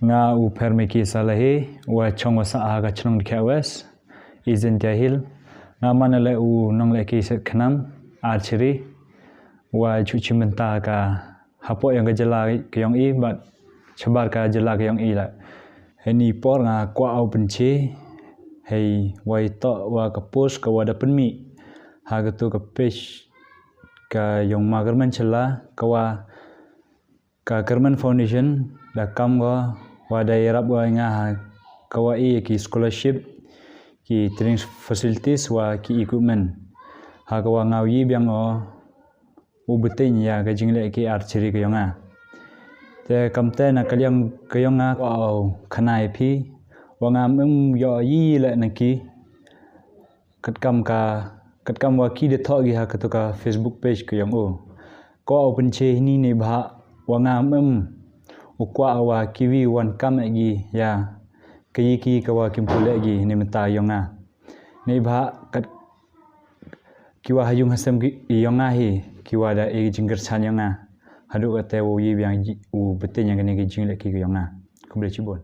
nga u permeki salahi wa chong sa aga chnong dikhawas izin jahil nga manale u nong leki set khnam archery wa chuchi menta ka hapo yang gejala kyong I bat chabar ka jela kyong I la heni por nga kwa au penche hei wai to wa ka post ka wada penmi ha tu ka page ka yong magarman chela ka wa ka Kerman Foundation da kam go wada yarap wa nga ka wa ki scholarship ki training facilities wa ki equipment ha ka wa ngau yi biang o u betin ya ka jingle ki archery ka yonga te kamte na kalyam ka yonga wow khanai phi wa nga yo yi la na ki katkam wa ki de tho gi ha ka to ka Facebook page ka yong o ko open che ni ne bha wa nga ukwa wa kiwi wan kam gi ya ki ka wa kim pule gi ni meta yonga ne bha kat kiwa hayung hasam gi yonga hi kiwa da e jingger chan yonga hadu ka te wo yi biang u betin yang ne gi jingle ki yonga kumle chibon